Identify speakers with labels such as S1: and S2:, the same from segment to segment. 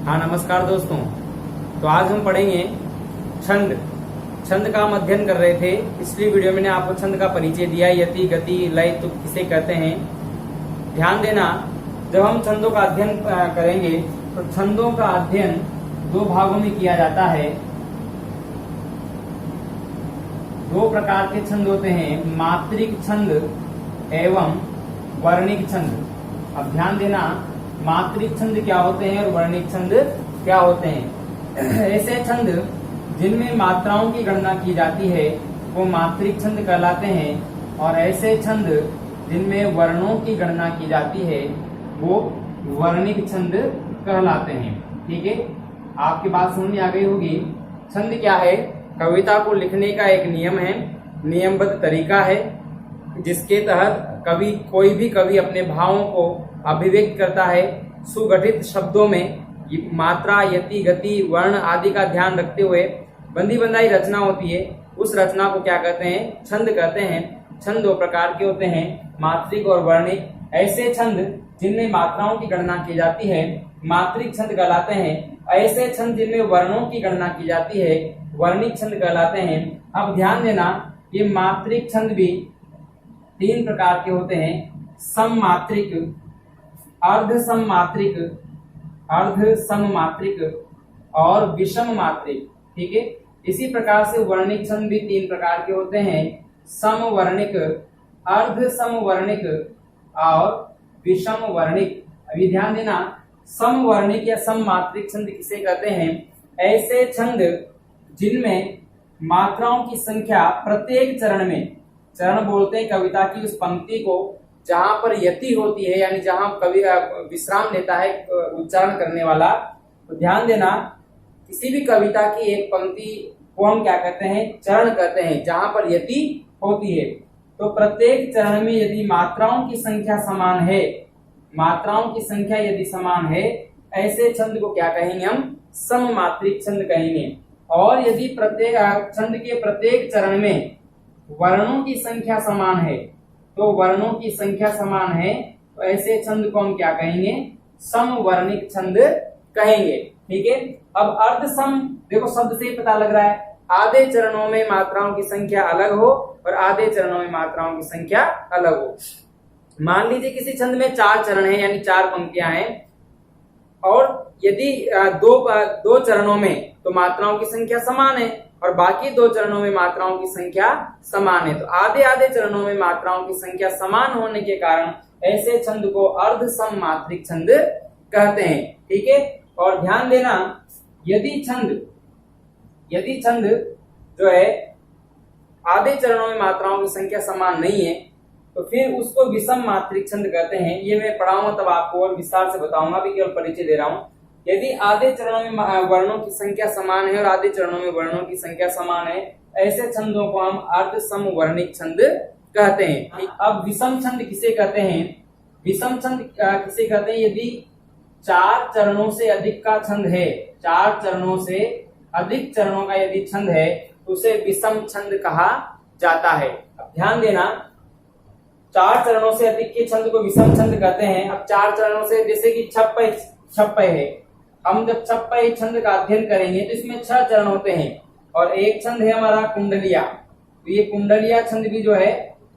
S1: हाँ नमस्कार दोस्तों। तो आज हम पढ़ेंगे छंद। छंद का हम अध्ययन कर रहे थे। पिछली वीडियो में मैंने आपको छंद का परिचय दिया, यति, गति, लय, तुक किसे कहते हैं। ध्यान देना, जब हम छंदों का अध्ययन करेंगे तो छंदों का अध्ययन दो भागों में किया जाता है। दो प्रकार के छंद होते हैं, मात्रिक छंद एवं वर्णिक छंद। अब ध्यान देना, मात्रिक छंद क्या होते हैं और वर्णिक छंद क्या होते हैं। ऐसे छंद जिनमें मात्राओं की गणना की जाती है वो मात्रिक छंद कहलाते हैं, और ऐसे छंद जिनमें वर्णों की गणना की जाती है वो वर्णिक छंद कहलाते हैं। ठीक है, आपकी बात समझ में आ गई होगी। छंद क्या है? कविता को लिखने का एक नियम है, नियमबद्ध तरीका है, जिसके तहत कोई भी कवि अपने भावों को अभिव्यक्त करता है। सुगठित शब्दों में मात्रा, यति, गति, वर्ण आदि का ध्यान रखते हुए बंदी बंधाई रचना होती है। उस रचना को क्या कहते हैं? छंद कहते हैं। छंद दो प्रकार के होते हैं, मात्रिक और वर्णिक। ऐसे छंद जिनमें मात्राओं की गणना की जाती है मात्रिक छंद कहलाते हैं। ऐसे छंद जिनमें वर्णों की गणना की जाती है वर्णिक छंद कहलाते हैं। अब ध्यान देना, ये मात्रिक छंद भी तीन प्रकार के होते हैं, सममात्रिक, अर्ध सममात्रिक और विषम मात्रिक। ठीक है, इसी प्रकार से वर्णिक छंद भी तीन प्रकार के होते हैं, समवर्णिक, अर्ध समवर्णिक और विषम वर्णिक। अभी ध्यान देना, समवर्णिक या सममात्रिक छंद किसे कहते हैं? ऐसे छंद जिनमें मात्राओं की संख्या प्रत्येक चरण में, चरण बोलते हैं कविता की उस पंक्ति को जहां पर यति होती है, यानी जहां कवि विश्राम लेता है उच्चारण करने वाला। तो ध्यान देना, किसी भी कविता की एक पंक्ति को हम क्या कहते हैं? चरण कहते हैं, जहां पर यति होती है। तो प्रत्येक चरण में यदि मात्राओं की संख्या समान है, मात्राओं की संख्या यदि समान है, ऐसे छंद को क्या कहेंगे? हम सममात्रिक छंद कहेंगे। और यदि प्रत्येक छंद के प्रत्येक चरण में वर्णों की संख्या समान है, तो वर्णों की संख्या समान है, तो ऐसे छंद को हम क्या कहेंगे? समवर्णिक छंद कहेंगे। ठीक है, अब अर्ध सम, देखो शब्द से ही पता लग रहा है, आधे चरणों में मात्राओं की संख्या अलग हो और आधे चरणों में मात्राओं की संख्या अलग हो। मान लीजिए किसी छंद में 4 चरण है, यानी 4 पंक्तियां हैं, और यदि दो चरणों में तो मात्राओं की संख्या समान है और बाकी 2 चरणों में मात्राओं की संख्या समान है, तो आधे आधे चरणों में मात्राओं की संख्या समान होने के कारण ऐसे छंद को अर्ध सममात्रिक छंद कहते हैं। ठीक है, और ध्यान देना, यदि छंद जो है आधे चरणों में मात्राओं की संख्या समान नहीं है तो फिर उसको विषम मात्रिक छंद कहते हैं। ये मैं पढ़ाऊंगा तब आपको और विस्तार से बताऊंगा, अभी केवल परिचय दे रहा हूं। यदि आधे चरणों में वर्णों की संख्या समान है और आधे चरणों में वर्णों की संख्या समान है, ऐसे छंदों को हम अर्ध समवर्णिक छंद कहते हैं। अब विषम छंद किसे कहते हैं? विषम छंद किसे कहते हैं? यदि 4 चरणों से अधिक का छंद है, 4 चरणों से अधिक चरणों का यदि छंद है तो उसे विषम छंद कहा जाता है। अब ध्यान देना, 4 चरणों से अधिक के छंद को विषम छंद कहते हैं। अब 4 चरणों से, जैसे कि छप्पय है, हम जब छप्पय छंद का अध्ययन करेंगे तो इसमें 6 चरण होते हैं, और एक छंद है हमारा कुंडलिया। तो ये कुंडलिया छंद भी जो है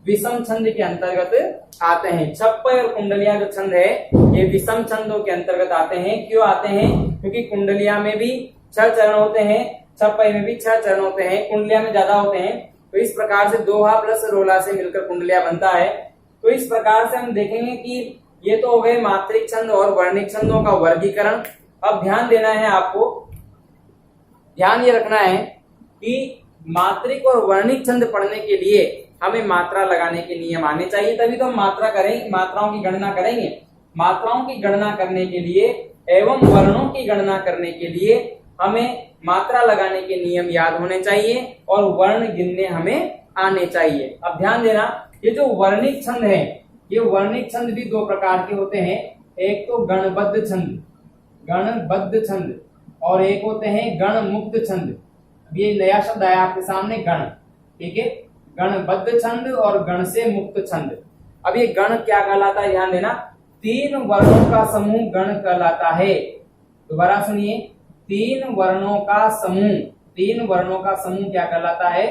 S1: विषम छंद के अंतर्गत आते हैं। छप्पय और कुंडलिया जो छंद है ये विषम छंदों के अंतर्गत आते हैं। क्यों आते हैं? क्योंकि कुंडलिया में भी 6 चरण होते हैं, छप्पय में भी 6 चरण होते हैं, कुंडलिया में ज्यादा होते हैं। तो इस प्रकार से दोहा प्लस रोला से मिलकर कुंडलिया बनता है। तो इस प्रकार से हम देखेंगे कि ये तो हो गए मात्रिक छंद और वर्णिक छंदों का वर्गीकरण। अब ध्यान देना है आपको, ध्यान ये रखना है कि मात्रिक और वर्णिक छंद पढ़ने के लिए हमें मात्रा लगाने के नियम आने चाहिए, तभी तो हम मात्राओं की गणना करेंगे। मात्राओं की गणना करने के लिए एवं वर्णों की गणना करने के लिए हमें मात्रा लगाने के नियम याद होने चाहिए और वर्ण गिनने हमें आने चाहिए। अब ध्यान देना, ये जो वर्णिक छंद है, ये वर्णिक छंद भी 2 प्रकार के होते हैं। एक तो गणबद्ध छंद और एक होते हैं गण मुक्त छंद। ये नया शब्द आया आपके सामने, गण। ठीक है, गणबद्ध छंद और गण से मुक्त छंद। अब ये गण क्या कहलाता है? ध्यान देना, 3 वर्णों का समूह गण कहलाता है। दोबारा सुनिए, तीन वर्णों का समूह, तीन वर्णों का समूह क्या कहलाता है?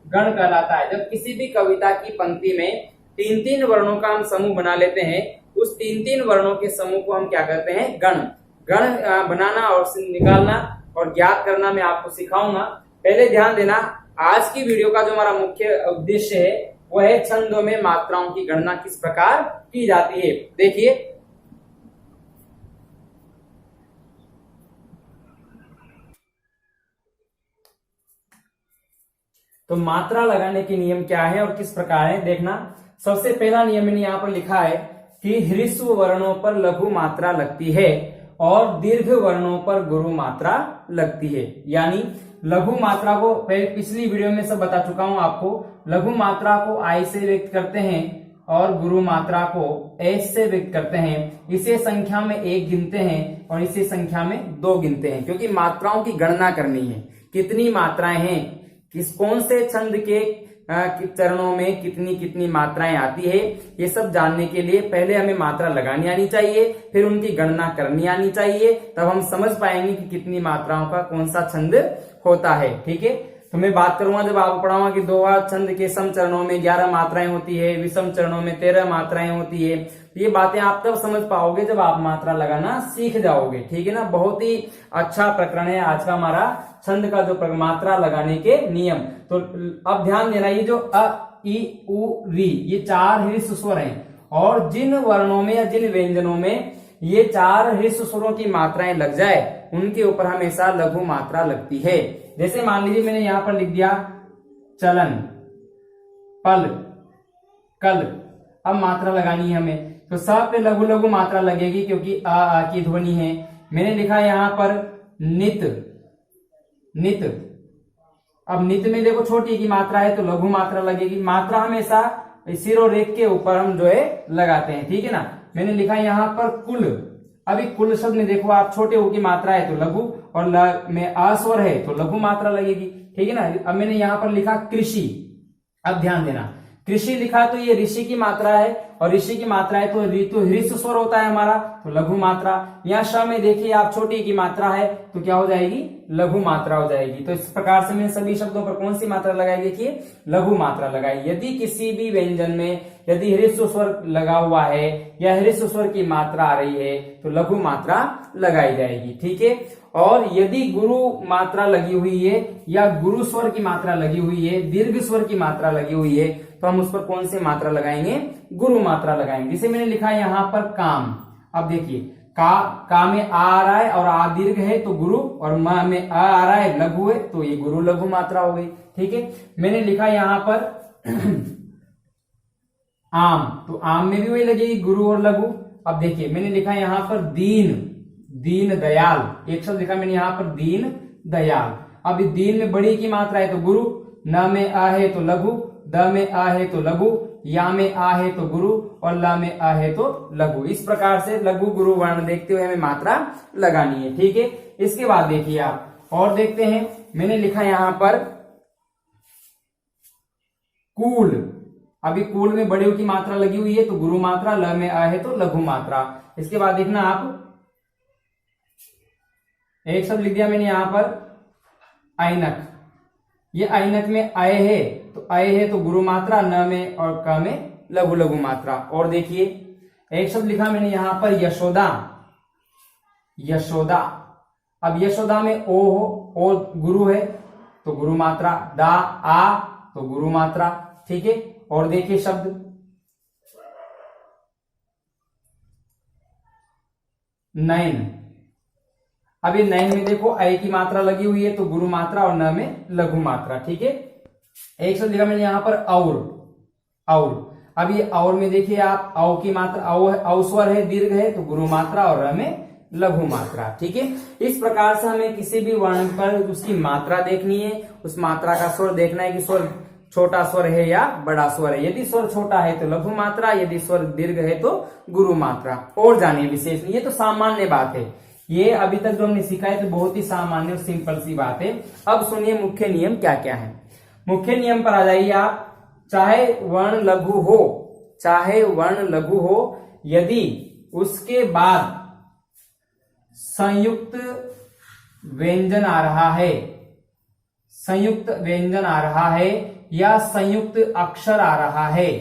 S1: गण कहलाता है। जब किसी भी कविता की पंक्ति में तीन तीन वर्णों का हम समूह बना लेते हैं, उस तीन तीन वर्णों के समूह को हम क्या कहते हैं? गण। गण बनाना और निकालना और ज्ञात करना मैं आपको सिखाऊंगा। पहले ध्यान देना, आज की वीडियो का जो हमारा मुख्य उद्देश्य है वो है छंदों में मात्राओं की गणना किस प्रकार की जाती है। देखिए, तो मात्रा लगाने के नियम क्या है और किस प्रकार है, देखना। सबसे पहला नियम मैंने यहाँ पर लिखा है कि ह्रस्व वर्णों पर लघु मात्रा लगती है और दीर्घ वर्णों पर गुरु मात्रा लगती है। यानी लघु मात्रा को पिछली वीडियो में सब बता चुका हूं आपको। लघु मात्रा को आई से व्यक्त करते हैं और गुरु मात्रा को एस से व्यक्त करते हैं। इसे संख्या में 1 गिनते हैं और इसे संख्या में 2 गिनते हैं, क्योंकि मात्राओं की गणना करनी है। कितनी मात्राएं हैं, कौन से छंद के चरणों में कितनी कितनी मात्राएं आती है, ये सब जानने के लिए पहले हमें मात्रा लगानी आनी चाहिए, फिर उनकी गणना करनी आनी चाहिए, तब हम समझ पाएंगे कि कितनी मात्राओं का कौन सा छंद होता है। ठीक है, तो मैं बात करूंगा जब आपको पढ़ाऊंगा कि दोहा छंद के सम चरणों में 11 मात्राएं होती है, विषम चरणों में 13 मात्राएं होती है। ये बातें आप तब समझ पाओगे जब आप मात्रा लगाना सीख जाओगे। ठीक है ना, बहुत ही अच्छा प्रकरण है आज का हमारा छंद का जो मात्रा लगाने के नियम। तो अब ध्यान देना, ये जो अ, इ, उ, री, ये 4 ह्रस्व स्वर हैं और जिन वर्णों में या जिन व्यंजनों में ये 4 ह्रस्व स्वरों की मात्राएं लग जाए उनके ऊपर हमेशा लघु मात्रा लगती है। जैसे मान लीजिए मैंने यहां पर लिख दिया चलन, पल, कल। अब मात्रा लगानी है हमें, तो सब पे लघु लघु मात्रा लगेगी क्योंकि आ की ध्वनि है। मैंने लिखा यहां पर नित, नित। अब नित में देखो छोटी की मात्रा है तो लघु मात्रा लगेगी। मात्रा हमेशा सिर और रेख के ऊपर हम जो है लगाते हैं। ठीक है ना, मैंने लिखा यहां पर कुल। अभी कुल शब्द में देखो आप, छोटे ऊ की मात्रा है तो लघु और ल में अस्वर है तो लघु मात्रा लगेगी। ठीक है ना। अब मैंने यहां पर लिखा कृषि। अब ध्यान देना, कृषि लिखा तो ये ऋषि की मात्रा है और ऋषि की मात्रा है तो ऋतु ह्रस्व स्वर होता है हमारा, तो लघु मात्रा। यहाँ श में देखिए आप, छोटी की मात्रा है तो क्या हो जाएगी? लघु मात्रा हो जाएगी। तो इस प्रकार से मैंने सभी शब्दों पर कौन सी मात्रा लगाई? देखिए लघु मात्रा लगाई। यदि किसी भी व्यंजन में यदि ह्रस्व स्वर लगा हुआ है या ह्रस्व स्वर की मात्रा आ रही है तो लघु मात्रा लगाई जाएगी। ठीक है। और यदि गुरु मात्रा लगी हुई है या गुरु स्वर की मात्रा लगी हुई है, दीर्घ स्वर की मात्रा लगी हुई है, तो हम उस पर कौन सी मात्रा लगाएंगे? गुरु मात्रा लगाएंगे। जिसे मैंने लिखा है यहां पर काम। अब देखिए का में आ रहा है और आ दीर्घ है तो गुरु, और म में आ रहा है लघु है तो ये गुरु लघु मात्रा हो गई। ठीक है। मैंने लिखा यहां पर आम, तो आम में भी वही लगेगी गुरु और लघु। अब देखिए मैंने लिखा यहां पर दीन, दीन दयाल। एक शब्द लिखा मैंने यहां पर दीन दयाल। अब दीन में बड़ी की मात्रा है तो गुरु, न में आ है तो लघु, द में आ है तो लघु, या में आ है तो गुरु और ला में आ है तो लघु। इस प्रकार से लघु गुरु वर्ण देखते हुए हमें मात्रा लगानी है। ठीक है। इसके बाद देखिए आप और देखते हैं, मैंने लिखा यहां पर कूल। अभी कूल में बड़े की मात्रा लगी हुई है तो गुरु मात्रा, ल में आ है तो लघु मात्रा। इसके बाद देखना आप, एक शब्द लिख दिया मैंने यहां पर ऐनक। ये ऐनक में आए है तो आए है तो गुरु मात्रा, न में और क में लघु लघु मात्रा। और देखिए एक शब्द लिखा मैंने यहां पर यशोदा, यशोदा। अब यशोदा में ओ हो, ओ गुरु है तो गुरु मात्रा, दा आ तो गुरु मात्रा। ठीक है। और देखिए शब्द नैन। अब ये नैन में देखो ऐ की मात्रा लगी हुई है तो गुरु मात्रा और न में लघु मात्रा। ठीक है। एक शब्द लिखा मैंने यहां पर और, और। अब ये और में देखिए आप, औ की मात्रा औ स्वर है, दीर्घ है तो गुरु मात्रा और र में लघु मात्रा। ठीक है। इस प्रकार से हमें किसी भी वर्ण पर उसकी मात्रा देखनी है, उस मात्रा का स्वर देखना है कि स्वर छोटा स्वर है या बड़ा स्वर है। यदि स्वर छोटा है तो लघु मात्रा, यदि स्वर दीर्घ है तो गुरु मात्रा। और जानिए विशेष, ये तो सामान्य बात है, ये अभी तक जो हमने सीखा है तो बहुत ही सामान्य और सिंपल सी बात है। अब सुनिए मुख्य नियम क्या क्या है। मुख्य नियम पर आ जाइए आप। चाहे वर्ण लघु हो, चाहे वर्ण लघु हो, यदि उसके बाद संयुक्त व्यंजन आ रहा है, संयुक्त व्यंजन आ रहा है या संयुक्त अक्षर आ रहा है,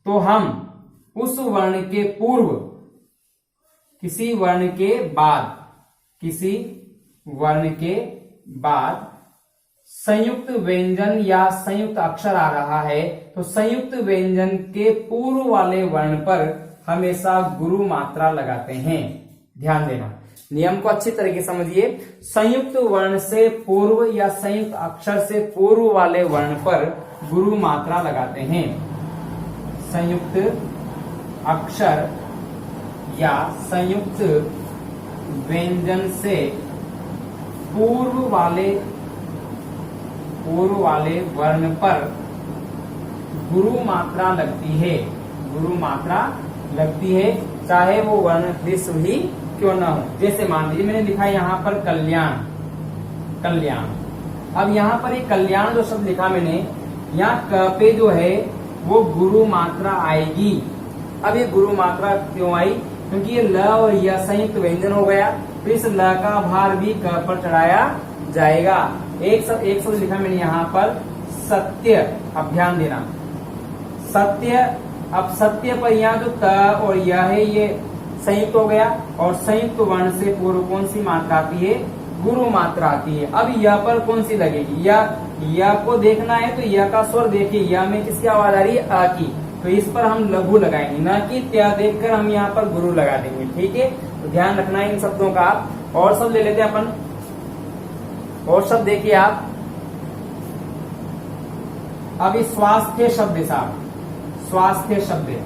S1: तो हम उस वर्ण के पूर्व किसी वर्ण के बाद, किसी वर्ण के बाद संयुक्त व्यंजन या संयुक्त अक्षर आ रहा है, तो संयुक्त व्यंजन के पूर्व वाले वर्ण पर हमेशा गुरु मात्रा लगाते हैं। ध्यान देना, नियम को अच्छी तरीके से समझिए। संयुक्त वर्ण से पूर्व या संयुक्त अक्षर से पूर्व वाले वर्ण पर गुरु मात्रा लगाते हैं। संयुक्त अक्षर या संयुक्त व्यंजन से पूर्व वाले वर्ण पर गुरु मात्रा लगती है, गुरु मात्रा लगती है, चाहे वो वर्ण ह्रस्व ही क्यों ना हो। जैसे मान लीजिए मैंने लिखा है यहाँ पर कल्याण, कल्याण। अब यहाँ पर एक कल्याण जो शब्द लिखा मैंने, यहाँ क पे जो है वो गुरु मात्रा आएगी। अब ये गुरु मात्रा क्यों आई? क्योंकि ये ल और य संयुक्त व्यंजन हो गया, तो इस ल का भार भी क पर चढ़ाया जाएगा। एक शब्द लिखा मैंने यहाँ पर सत्य। अब ध्यान देना, सत्य। अब सत्य पर यहाँ जो त और य है ये संयुक्त हो गया, और संयुक्त वर्ण से पूर्व कौन सी मात्रा आती है? गुरु मात्रा आती है। अब य पर कौन सी लगेगी? य को देखना है तो य का स्वर देखिए, य में किसकी आवाज आ रही है? अ की, तो इस पर हम लघु लगाएंगे, न कि त्या देखकर हम यहाँ पर गुरु लगा देंगे। ठीक है, तो ध्यान रखना है इन शब्दों का। और शब्द ले लेते हैं अपन, और शब्द देखिए आप। अब इस स्वास्थ्य शब्द साहब, स्वास्थ्य शब्द।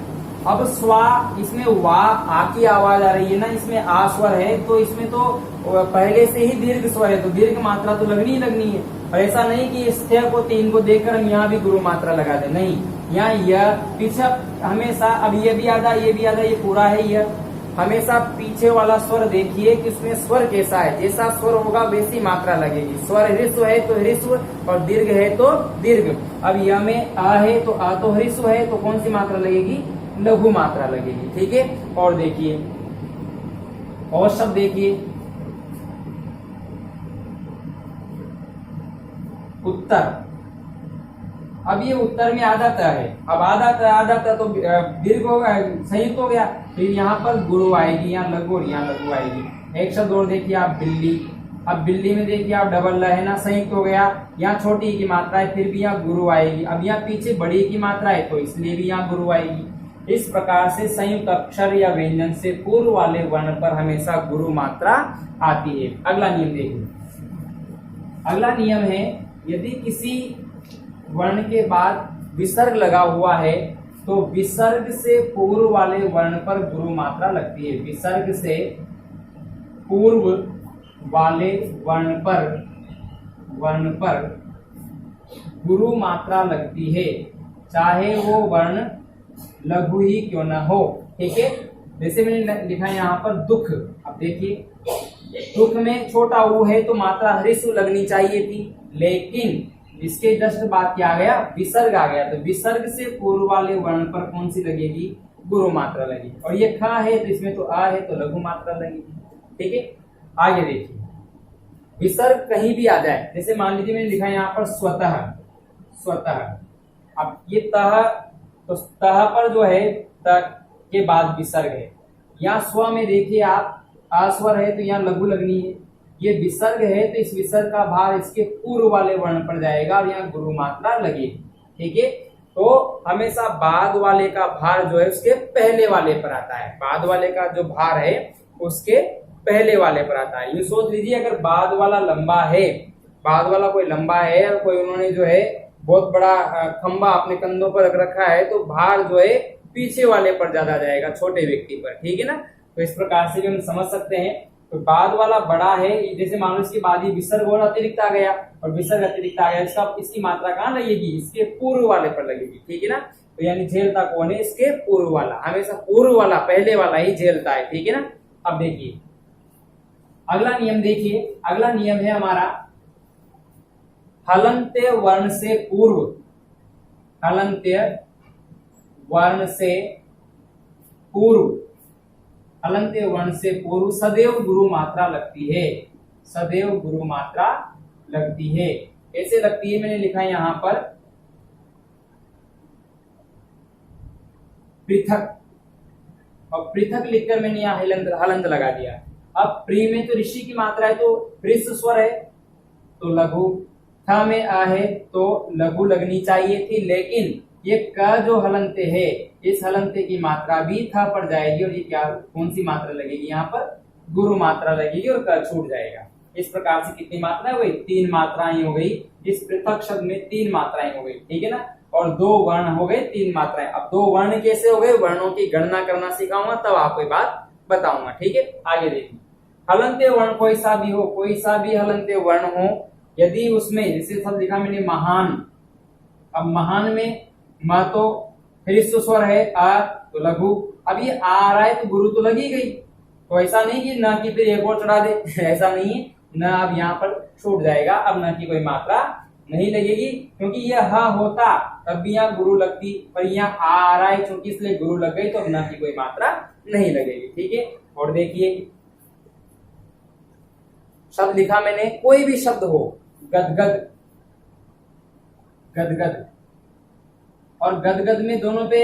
S1: अब स्वा, इसमें वा आ की आवाज आ रही है ना, इसमें आ स्वर है, तो इसमें तो पहले से ही दीर्घ स्वर है, तो दीर्घ मात्रा तो लगनी ही लगनी है। और ऐसा नहीं कि इस 6 को 3 को देखकर हम यहाँ भी गुरु मात्रा लगा दे, नहीं। यहाँ यह पीछे हमेशा, अब ये भी आधा, ये भी आधा, ये पूरा है यह, हमेशा पीछे वाला स्वर देखिए कि उसमें स्वर कैसा है। जैसा स्वर होगा वैसी मात्रा लगेगी। स्वर ह्रस्व है तो ह्रस्व, और दीर्घ है तो दीर्घ। अब य में आ है तो आ तो ह्रस्व है, तो कौन सी मात्रा लगेगी? लघु मात्रा लगेगी। ठीक है, और देखिए और शब्द देखिए, उत्तर। अब ये उत्तर में आधा त है, अब आधा त तो दीर्घ हो गया, संयुक्त हो गया, फिर यहाँ पर गुरु आएगी, यहाँ लघु और यहाँ लघु आएगी। एक शब्द और देखिए आप, बिल्ली। अब बिल्ली में देखिए आप डबल ल है ना, संयुक्त हो गया, यहाँ छोटी की मात्रा है, फिर भी यहाँ गुरु आएगी। अब यहाँ पीछे बड़ी की मात्रा है, तो इसलिए भी यहाँ गुरु आएगी। इस प्रकार से संयुक्त अक्षर या व्यंजन से पूर्व वाले वर्ण पर हमेशा गुरु मात्रा आती है। अगला नियम देखिए, अगला नियम है, यदि किसी वर्ण के बाद विसर्ग लगा हुआ है तो विसर्ग से पूर्व वाले वर्ण पर गुरु मात्रा लगती है। विसर्ग से पूर्व वाले वर्ण पर गुरु मात्रा लगती है, चाहे वो वर्ण लघु ही क्यों न हो। ठीक है, जैसे मैंने लिखा है यहाँ पर दुख। अब देखिए, दुख में छोटा ऊ है तो मात्रा ह्रस्व लगनी चाहिए थी, लेकिन इसके जस्ट बाद क्या आ गया? विसर्ग आ गया, तो विसर्ग से पूर्व वाले वर्ण पर कौन सी लगेगी? गुरु मात्रा लगेगी। और ये ख है तो इसमें तो आ है, तो लघु मात्रा लगेगी। ठीक है, आगे देखिए, विसर्ग कहीं भी आ जाए, जैसे मान लीजिए मैंने लिखा है यहाँ पर स्वतः, स्वतः। अब ये तह, तो तह पर जो है त के बाद विसर्ग है। यहाँ स्व में देखिए आप, अस्वर है तो यहाँ लघु लगनी है। ये विसर्ग है तो इस विसर्ग का भार इसके पूर्व वाले वर्ण पर जाएगा और यहाँ गुरु मात्रा लगेगी। ठीक है, तो हमेशा बाद वाले का भार जो है उसके पहले वाले पर आता है। बाद वाले का जो भार है उसके पहले वाले पर आता है। ये सोच लीजिए, अगर बाद वाला लंबा है, बाद वाला कोई लंबा है और कोई उन्होंने जो है बहुत बड़ा खंबा अपने कंधों पर रख रखा है, तो भार जो है पीछे वाले पर ज्यादा जाएगा, छोटे व्यक्ति पर। ठीक है ना, तो इस प्रकार से भी हम समझ सकते हैं। तो बाद वाला बड़ा है, जैसे मान लो इसके बाद ही विसर्ग और अतिरिक्त आ गया, और विसर्ग अतिरिक्त आ गया, इसकी मात्रा कहाँ लगेगी? इसके पूर्व वाले पर लगेगी। ठीक है ना, तो यानी झेलता कौन है? इसके पूर्व वाला। हमेशा पूर्व वाला, पहले वाला ही झेलता है। ठीक है ना, अब देखिए अगला नियम, देखिए अगला नियम है हमारा हलन्त्य वर्ण से पूर्व, हलन्त्य वर्ण से पूर्व हलन्त वर्ण से पूर्व सदैव गुरु मात्रा लगती है, सदैव गुरु मात्रा लगती है। कैसे लगती है मैंने लिखा है यहां पर पृथक, और पृथक लिखकर मैंने यहाँ हलंत लगा दिया। अब प्री में तो ऋषि की मात्रा है तो ह्रस्व स्वर है तो लघु, थ में आ है तो लघु लगनी चाहिए थी, लेकिन ये क जो हलंते है इस हलंते की मात्रा भी थ पर जाएगी और ये क्या कौन सी मात्रा लगेगी यहाँ पर, गुरु मात्रा लगेगी और क छूट जाएगा। इस प्रकार से कितनी मात्राएं हुई, 3 मात्राएं हो गई। इस पृथक शब्द में 3 मात्राएं हो गई, ठीक है ना, और 2 वर्ण हो गए, 3 मात्राएं। अब 2 वर्ण कैसे हो गए, वर्णों की गणना करना सिखाऊंगा तब आपको ये बात बताऊंगा, ठीक है। आगे देखिए, हलंते वर्ण कोई सा भी हो, कोई सा भी हलंते वर्ण हो, यदि उसमें जैसे सब लिखा मैंने महान, अब महान में म तो ह्रस्व स्वर है, आ तो लघु, अब ये आ रहा है तो गुरु तो लगी गई, तो ऐसा नहीं कि न की फिर एक और चढ़ा दे ऐसा नहीं है, न अब यहाँ पर छूट जाएगा, अब न की कोई मात्रा नहीं लगेगी, क्योंकि यह ह होता तब भी यहाँ गुरु लगती, पर यहाँ आ रहा है क्योंकि इसलिए गुरु लग गई तो अब न की कोई मात्रा नहीं लगेगी, ठीक है। और देखिए शब्द लिखा मैंने, कोई भी शब्द हो, गदगद, गदगद, और गदगद में दोनों पे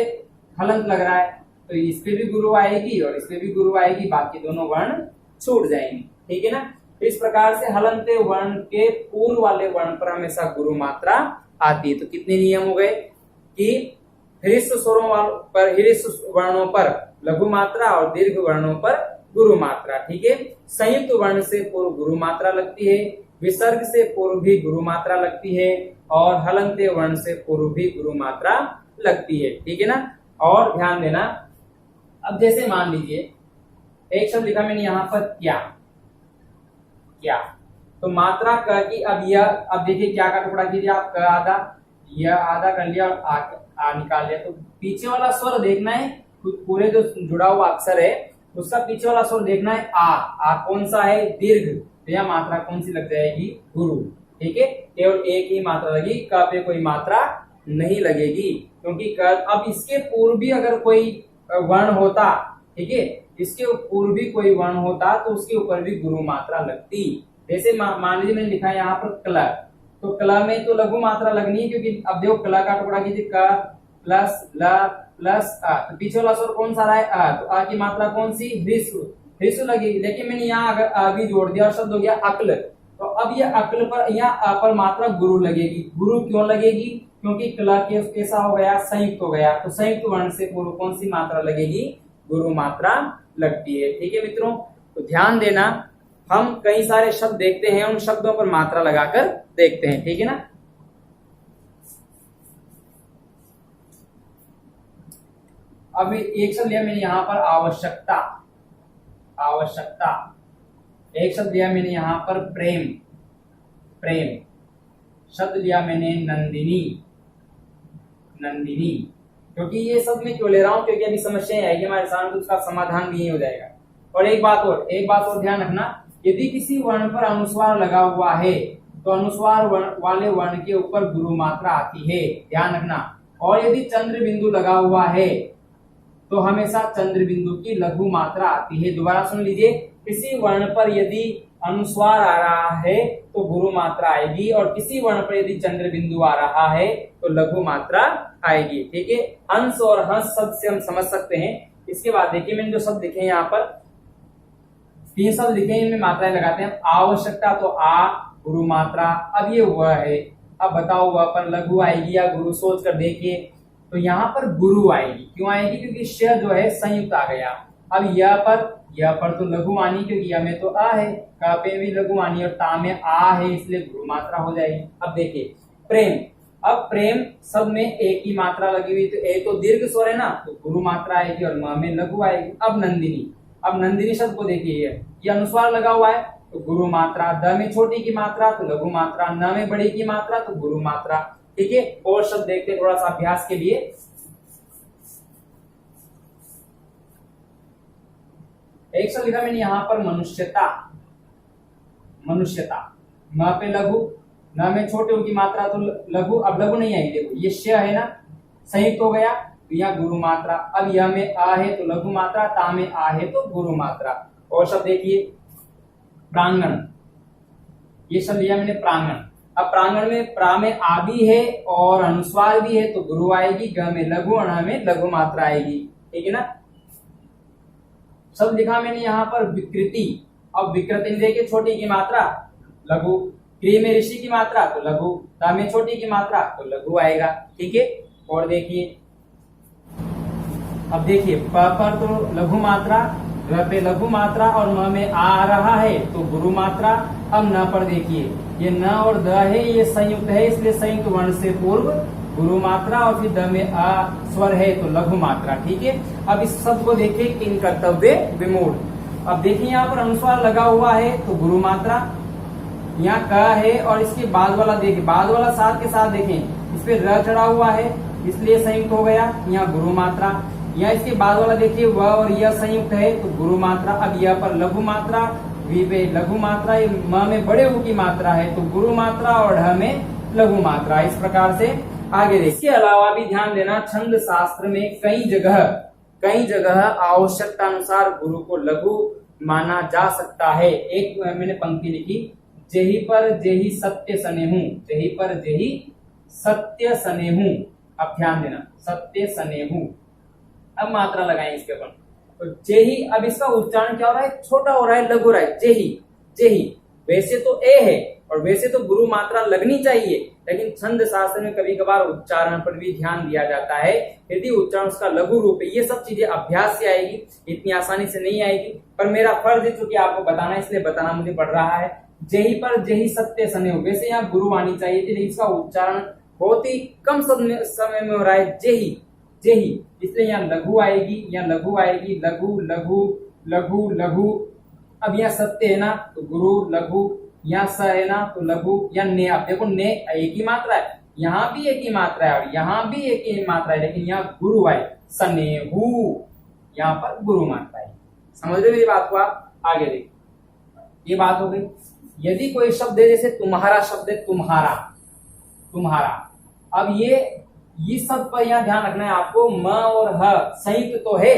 S1: हलंत लग रहा है तो इस पे भी गुरु आएगी और इस पे भी गुरु आएगी, बाकी दोनों वर्ण छूट जाएंगे, ठीक है ना। इस प्रकार से हलंते वर्ण के पूर्व वाले वर्ण पर हमेशा गुरु मात्रा आती है। तो कितने नियम हो गए कि ह्रस्व स्वरों पर, ह्रस्व वर्णों पर लघु मात्रा और दीर्घ वर्णों पर गुरु मात्रा, ठीक है। संयुक्त वर्ण से पूर्व गुरु मात्रा लगती है, विसर्ग से पूर्व भी गुरु मात्रा लगती है, और हलंते वर्ण से पूर्व भी गुरु मात्रा लगती है, ठीक है ना। और ध्यान देना, अब जैसे मान लीजिए एक शब्द लिखा मैंने यहाँ पर क्या, क्या, तो मात्रा क की, अब यह, अब देखिए क्या का टुकड़ा कीजिए आप, क आधा, यह आधा कर लिया और आ निकाल लिया, तो पीछे वाला स्वर देखना है, पूरे जो जुड़ा हुआ अक्षर है उसका पीछे वाला स्वर देखना है, आ कौन सा है, दीर्घ, तो यह मात्रा कौन सी लग जाएगी, गुरु, ठीक है। केवल एक ही मात्रा लगी, क पे कोई मात्रा नहीं लगेगी, क्योंकि अब इसके पूर्व भी अगर कोई वर्ण होता, ठीक है, इसके पूर्व भी कोई वर्ण होता तो उसके ऊपर भी गुरु मात्रा लगती। जैसे मान लीजिए मैंने लिखा है यहाँ पर क्ल, तो क्ल में तो लघु मात्रा लगनी है, क्योंकि अब देखो क्ल का टुकड़ा कीजिए, क प्लस ल प्लस आ, तो पीछे वाला स्वर कौन सा रहा है, आ, तो आ की मात्रा कौन सी, ह्रस्व, ह्रस्व लगेगी। लेकिन मैंने यहाँ अगर आ भी जोड़ दिया और शब्द हो गया अक्ल, तो अब यह अक्ल पर, यहाँ आ पर मात्रा गुरु लगेगी। गुरु क्यों लगेगी, क्योंकि क्ल के कैसा हो गया, संयुक्त हो गया, तो संयुक्त वर्ण से पूर्व कौन सी मात्रा लगेगी, गुरु मात्रा लगती है, ठीक है मित्रों। तो ध्यान देना, हम कई सारे शब्द देखते हैं, उन शब्दों पर मात्रा लगाकर देखते हैं, ठीक है ना। अब एक शब्द लिया मैंने यहाँ पर आवश्यकता, आवश्यकता, एक शब्द लिया मैंने यहाँ पर प्रेम, प्रेम, शब्द लिया मैंने नंदिनी, नंदिनी, क्योंकि ये सब मैं क्यों ले रहा हूं, क्योंकि अभी समस्याएं आएगी हमारे सामने तो उसका समाधान भी हो जाएगा। और एक बात और ध्यान रखना, यदि किसी वर्ण पर अनुस्वार लगा हुआ है तो अनुस्वार वाले वर्ण के ऊपर गुरु मात्रा आती है, ध्यान रखना। और यदि चंद्र बिंदु लगा हुआ है तो हमेशा चंद्र बिंदु की लघु मात्रा आती है। दोबारा सुन लीजिए, किसी वर्ण पर यदि अनुस्वार आ रहा है तो गुरु मात्रा आएगी, और किसी वर्ण पर यदि चंद्र बिंदु आ रहा है तो लघु मात्रा आएगी, ठीक है। हंस और हंस शब्द से हम समझ सकते हैं। इसके बाद देखिए मैंने जो शब्द लिखे हैं यहाँ पर 3 शब्द लिखे हैं, इनमें मात्राएं लगाते हैं। आवश्यकता तो आ गुरु मात्रा, अब ये हुआ है, अब बताओ वह पर लघु आएगी या गुरु, सोच कर देखिए। तो यहाँ पर गुरु आएगी, क्यों आएगी, क्योंकि श जो है संयुक्त आ गया। अब यह पर तो लघु आनी, क्योंकि यह में तो आ है, का पे भी लघु आनी और ता में आ है, इसलिए गुरु मात्रा हो जाएगी। अब देखिए प्रेम, अब प्रेम शब्द में एक ही मात्रा लगी हुई, तो एक तो दीर्घ स्वर है ना, तो गुरु मात्रा आएगी और म में लघु आएगी। अब नंदिनी, अब नंदिनी शब्द को देखिए, ये अनुस्वार लगा हुआ है तो गुरु मात्रा, द में छोटी की मात्रा तो लघु मात्रा, न में बड़ी की मात्रा तो गुरु मात्रा, ठीक है। और शब्द देखते हैं थोड़ा सा अभ्यास के लिए। एक शब्द लिखा मैंने यहाँ पर मनुष्यता, मनुष्यता, म पे लघु, न में छोटे की मात्रा तो लघु, अब लघु नहीं आएगी, देखो ये श है ना, संयुक्त हो गया, तो यहाँ गुरु मात्रा। अब यह में आ है तो लघु मात्रा, ता में आ है तो गुरु मात्रा। और शब्द देखिए प्रांगण, ये शब्द लिया मैंने प्रांगण। अब प्रांगण में प्रा में आ भी है और अनुस्वार भी है तो गुरु आएगी, ग में लघु, अण में लघु मात्रा आएगी, ठीक है ना। शब्द लिखा मैंने यहाँ पर विकृति। अब विकृत इंद्रिय की छोटी की मात्रा लघु, क्री में ऋषि की मात्रा तो लघु, ता में छोटी की मात्रा तो लघु आएगा, ठीक है। और देखिए अब देखिए प पर तो लघु मात्रा, र पे लघु मात्रा और म में आ रहा है तो गुरु मात्रा। अब न पर देखिए ये न और द है, ये संयुक्त है, इसलिए संयुक्त वर्ण से पूर्व गुरु मात्रा और फिर द में आ स्वर है तो लघु मात्रा, ठीक है। अब इस शब्द को देखिए किन कर्तव्य विमूढ़। अब देखिए यहाँ पर अनुस्वार लगा हुआ है तो गुरु मात्रा, यहाँ क है और इसके बाद वाला देखिए, बाद वाला साथ के साथ देखें इस पे र चढ़ा हुआ है इसलिए संयुक्त हो गया, यहाँ गुरु मात्रा। यहाँ इसके बाद वाला देखिए व और यह संयुक्त है तो गुरु मात्रा। अब यह पर लघु मात्रा, वी पे लघु मात्रा, ये म में बड़े ऊ की मात्रा है तो गुरु मात्रा और ढ में लघु मात्रा। इस प्रकार से आगे देखिए। इसके अलावा भी ध्यान देना, छंद शास्त्र में कई जगह आवश्यकता अनुसार गुरु को लघु माना जा सकता है। एक मैंने पंक्ति लिखी, जेहि पर जेहि सत्य सनेहु, जेहि पर जेहि सत्य सनेहु। अब ध्यान देना, सत्य सनेहु। अब मात्रा लगाएं इसके ऊपर तो जेहि। अब इसका उच्चारण क्या हो रहा है, छोटा हो रहा है, लघु हो रहा है, जेहि जेहि। वैसे तो ए है और वैसे तो गुरु मात्रा लगनी चाहिए, लेकिन छंद शास्त्र में कभी कभार उच्चारण पर भी ध्यान दिया जाता है। यदि उच्चारण उसका लघु रूप है, ये सब चीजें अभ्यास से आएगी, इतनी आसानी से नहीं आएगी। पर मेरा फर्ज है चूंकि आपको बताना, इसलिए बताना मुझे पड़ रहा है। जेहि पर जेहि सत्य सनेहु, वैसे यहाँ गुरु आनी चाहिए थी, लेकिन इसका उच्चारण बहुत ही कम समय में हो रहा है, जेहि जेहि, इसलिए यहाँ लघु आएगी, यहाँ लघु आएगी, लघु लघु लघु लघु। अब यहाँ सत्य है ना तो गुरु लघु, यहाँ स है ना तो लघु, या ने। अब देखो ने एक ही मात्रा है, यहाँ भी एक ही मात्रा है और यहाँ भी एक ही मात्रा है, लेकिन यहाँ गुरु आए, सनेहु, यहाँ पर गुरु मात्रा है। समझ रहे मेरी बात को आप? आगे देखिए, ये बात हो गई। यदि कोई शब्द है, जैसे तुम्हारा शब्द है, तुम्हारा तुम्हारा। अब ये सब पर यहाँ ध्यान रखना है आपको, म और ह संयुक्त तो है।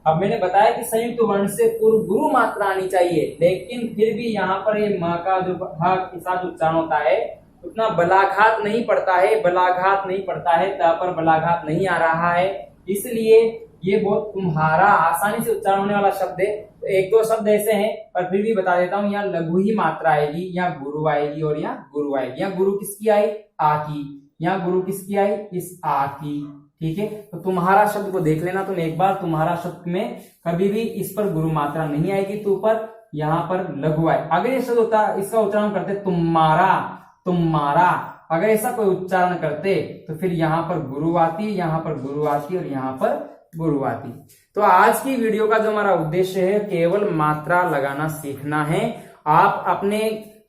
S1: अब मैंने बताया कि संयुक्त वर्ण से पूर्व गुरु मात्रा आनी चाहिए, लेकिन फिर भी यहाँ पर ये म का जो ह के साथ उच्चारण होता है उतना बलाघात नहीं पड़ता है, बलाघात नहीं पड़ता है, त पर बलाघात नहीं आ रहा है, इसलिए ये बहुत तुम्हारा आसानी से उच्चारण होने वाला शब्द है। तो एक दो शब्द ऐसे हैं, पर फिर भी बता देता हूँ। यहाँ लघु ही मात्रा आएगी, यहाँ गुरु आएगी और यहाँ गुरु आएगी। यहाँ गुरु किसकी आई? आ की। यहाँ गुरु किसकी आई? इस आ की, ठीक है। तो तुम्हारा शब्द को देख लेना तुम एक बार। तुम्हारा शब्द में कभी भी इस पर गुरु मात्रा नहीं आएगी, तो ऊपर यहाँ पर लघु आए। अगर ये शब्द होता, इसका उच्चारण करते तुम्हारा तुम्हारा, अगर ऐसा कोई उच्चारण करते तो फिर यहाँ पर गुरु आती, यहाँ पर गुरु आती और यहाँ पर गुरु आती। तो आज की वीडियो का जो हमारा उद्देश्य है, केवल मात्रा लगाना सीखना है। आप अपने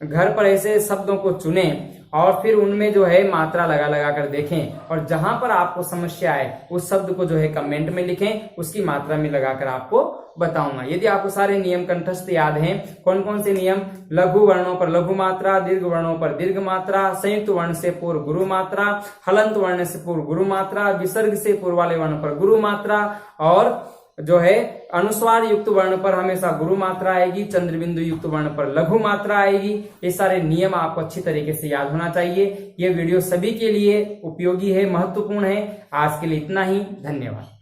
S1: घर पर ऐसे शब्दों को चुनें और फिर उनमें जो है मात्रा लगा लगा कर देखें, और जहां पर आपको समस्या है उस शब्द को जो है कमेंट में लिखें, उसकी मात्रा में लगाकर आपको बताऊंगा। यदि आपको सारे नियम कंठस्थ याद हैं, कौन कौन से नियम? लघु वर्णों पर लघु मात्रा, दीर्घ वर्णों पर दीर्घ मात्रा, संयुक्त वर्ण से पूर्व गुरु मात्रा, हलंत वर्ण से पूर्व गुरु मात्रा, विसर्ग से पूर्व वाले वर्ण पर गुरु मात्रा, और जो है अनुस्वार युक्त वर्ण पर हमेशा गुरु मात्रा आएगी, चंद्र बिंदु युक्त वर्ण पर लघु मात्रा आएगी। ये सारे नियम आपको अच्छी तरीके से याद होना चाहिए। ये वीडियो सभी के लिए उपयोगी है, महत्वपूर्ण है। आज के लिए इतना ही, धन्यवाद।